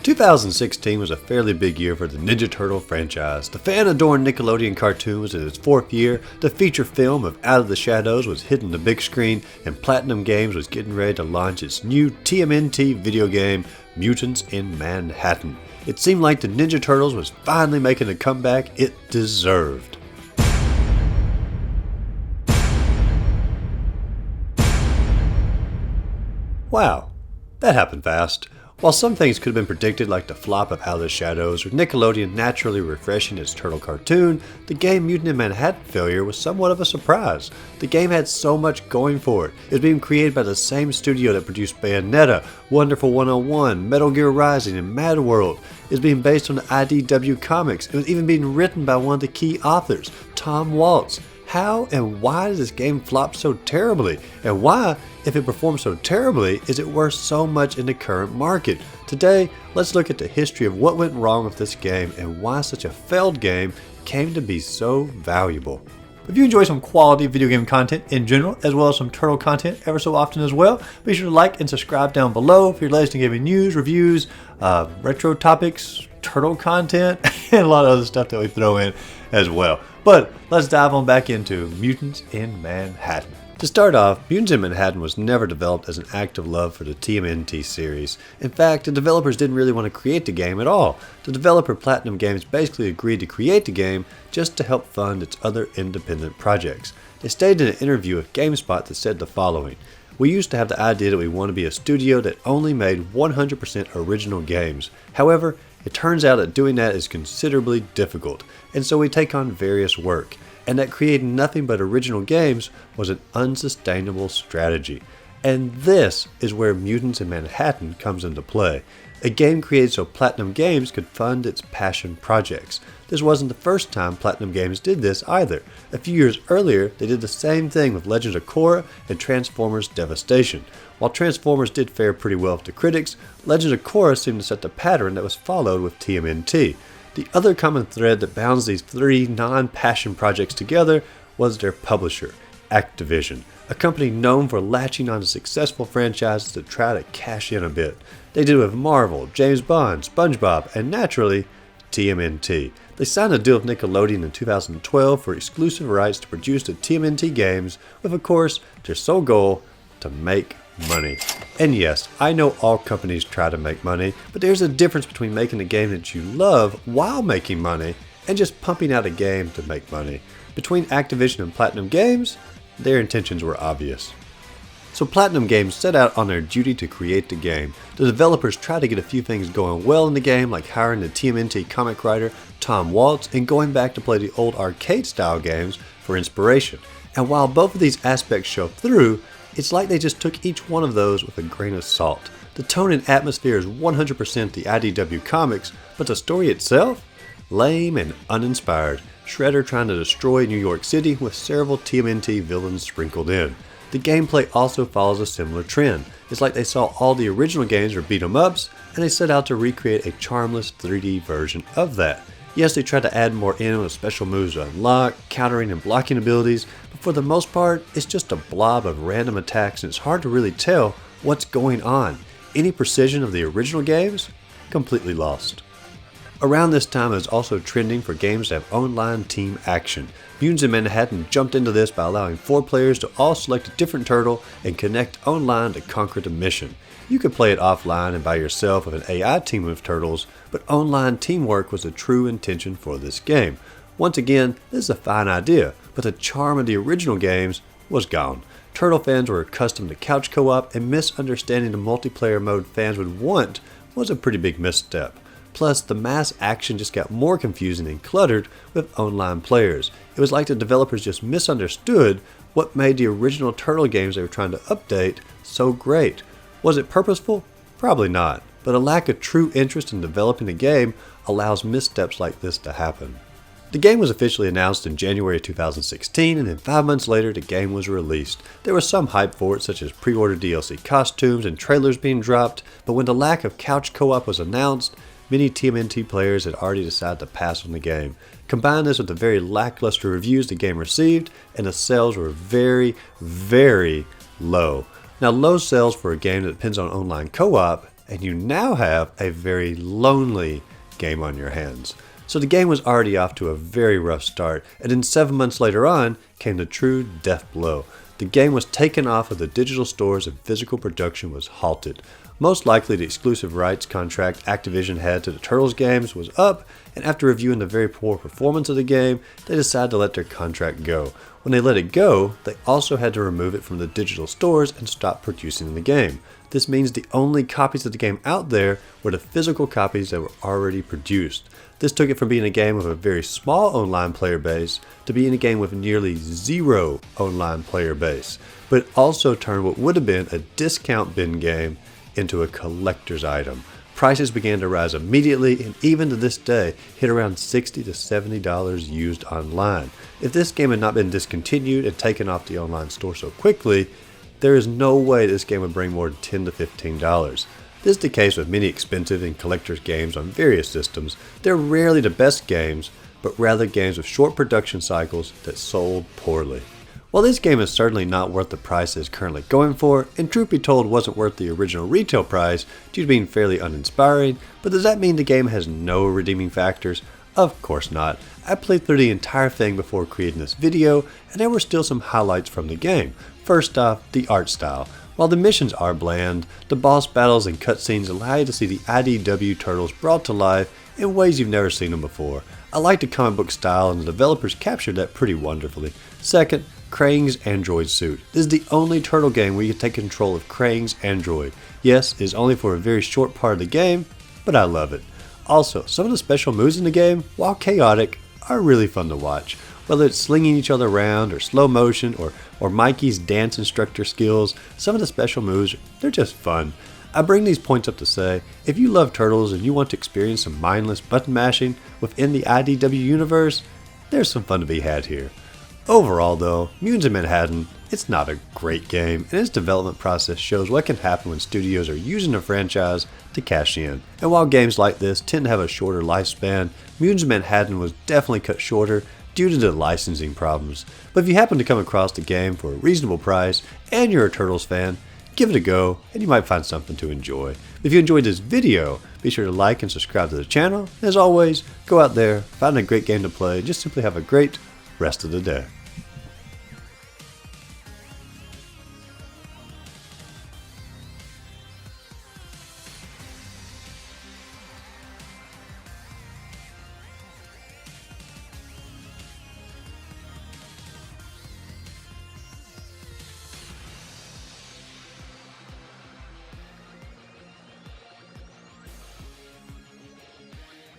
2016 was a fairly big year for the Ninja Turtle franchise. The fan-adored Nickelodeon cartoon was in its 4th year, the feature film of Out of the Shadows was hitting the big screen, and Platinum Games was getting ready to launch its new TMNT video game, Mutants in Manhattan. It seemed like the Ninja Turtles was finally making a comeback it deserved. Wow, that happened fast. While some things could have been predicted, like the flop of Out of the Shadows or Nickelodeon naturally refreshing its turtle cartoon, the game Mutant in Manhattan failure was somewhat of a surprise. The game had so much going for it. It was being created by the same studio that produced Bayonetta, Wonderful 101, Metal Gear Rising, and Mad World. It was being based on the IDW comics. It was even being written by one of the key authors, Tom Waltz. How and why did this game flop so terribly? And why, if it performed so terribly, is it worth so much in the current market? Today, let's look at the history of what went wrong with this game and why such a failed game came to be so valuable. If you enjoy some quality video game content in general, as well as some turtle content ever so often as well, be sure to like and subscribe down below if you're latest in gaming news, reviews, retro topics, turtle content, and a lot of other stuff that we throw in as well. But let's dive on back into Mutants in Manhattan. To start off, Mutants in Manhattan was never developed as an act of love for the TMNT series. In fact, the developers didn't really want to create the game at all. The developer Platinum Games basically agreed to create the game just to help fund its other independent projects. They stated in an interview with GameSpot that said the following: "We used to have the idea that we want to be a studio that only made 100% original games. However, it turns out that doing that is considerably difficult, and so we take on various work, and that creating nothing but original games was an unsustainable strategy." And this is where Mutants in Manhattan comes into play. A game created so Platinum Games could fund its passion projects. This wasn't the first time Platinum Games did this either. A few years earlier, they did the same thing with Legends of Korra and Transformers Devastation. While Transformers did fare pretty well with the critics, Legends of Korra seemed to set the pattern that was followed with TMNT. The other common thread that bounds these three non-passion projects together was their publisher, Activision, a company known for latching on to successful franchises to try to cash in a bit. They did it with Marvel, James Bond, SpongeBob, and naturally, TMNT. They signed a deal with Nickelodeon in 2012 for exclusive rights to produce the TMNT games, with, of course, their sole goal to make money. And yes, I know all companies try to make money, but there's a difference between making a game that you love while making money and just pumping out a game to make money. Between Activision and Platinum Games, their intentions were obvious. So Platinum Games set out on their duty to create the game. The developers tried to get a few things going well in the game, like hiring the TMNT comic writer Tom Waltz and going back to play the old arcade-style games for inspiration. And while both of these aspects show through, it's like they just took each one of those with a grain of salt. The tone and atmosphere is 100% the IDW comics, but the story itself? Lame and uninspired. Shredder trying to destroy New York City with several TMNT villains sprinkled in. The gameplay also follows a similar trend. It's like they saw all the original games were beat 'em ups, and they set out to recreate a charmless 3D version of that. Yes, they tried to add more in with special moves to unlock, countering and blocking abilities, but for the most part, it's just a blob of random attacks and it's hard to really tell what's going on. Any precision of the original games? Completely lost. Around this time, it was also trending for games to have online team action. Mutants in Manhattan jumped into this by allowing 4 players to all select a different turtle and connect online to conquer the mission. You could play it offline and by yourself with an AI team of turtles, but online teamwork was the true intention for this game. Once again, this is a fine idea, but the charm of the original games was gone. Turtle fans were accustomed to couch co-op, and misunderstanding the multiplayer mode fans would want was a pretty big misstep. Plus, the mass action just got more confusing and cluttered with online players. It was like the developers just misunderstood what made the original Turtle games they were trying to update so great. Was it purposeful? Probably not, but a lack of true interest in developing a game allows missteps like this to happen. The game was officially announced in January 2016, and then 5 months later the game was released. There was some hype for it, such as pre-order DLC costumes and trailers being dropped, but when the lack of couch co-op was announced, many TMNT players had already decided to pass on the game. Combine this with the very lackluster reviews the game received, and the sales were very, very low. Now, low sales for a game that depends on online co-op and you now have a very lonely game on your hands. So the game was already off to a very rough start, and then 7 months later on came the true death blow. The game was taken off of the digital stores and physical production was halted. Most likely the exclusive rights contract Activision had to the Turtles games was up, and after reviewing the very poor performance of the game, they decided to let their contract go. When they let it go, they also had to remove it from the digital stores and stop producing the game. This means the only copies of the game out there were the physical copies that were already produced. This took it from being a game with a very small online player base to being a game with nearly zero online player base, but it also turned what would have been a discount bin game into a collector's item. Prices began to rise immediately and even to this day hit around $60 to $70 used online. If this game had not been discontinued and taken off the online store so quickly, there is no way this game would bring more than $10 to $15. This is the case with many expensive and collector's games on various systems. They're rarely the best games, but rather games with short production cycles that sold poorly. While this game is certainly not worth the price it is currently going for, and truth be told wasn't worth the original retail price due to being fairly uninspiring, but does that mean the game has no redeeming factors? Of course not. I played through the entire thing before creating this video, and there were still some highlights from the game. First off, the art style. While the missions are bland, the boss battles and cutscenes allow you to see the IDW Turtles brought to life in ways you've never seen them before. I like the comic book style and the developers captured that pretty wonderfully. Second, Krang's android suit. This is the only Turtle game where you can take control of Krang's android. Yes, it is only for a very short part of the game, but I love it. Also, some of the special moves in the game, while chaotic, are really fun to watch. Whether it's slinging each other around or slow motion or Mikey's dance instructor skills, some of the special moves, they're just fun. I bring these points up to say, if you love Turtles and you want to experience some mindless button mashing within the IDW universe, there's some fun to be had here. Overall though, Mutants in Manhattan, it's not a great game, and its development process shows what can happen when studios are using a franchise to cash in. And while games like this tend to have a shorter lifespan, Mutants in Manhattan was definitely cut shorter due to the licensing problems. But if you happen to come across the game for a reasonable price and you're a Turtles fan, give it a go and you might find something to enjoy. If you enjoyed this video, be sure to like and subscribe to the channel. As always, go out there, find a great game to play, and just simply have a great rest of the day.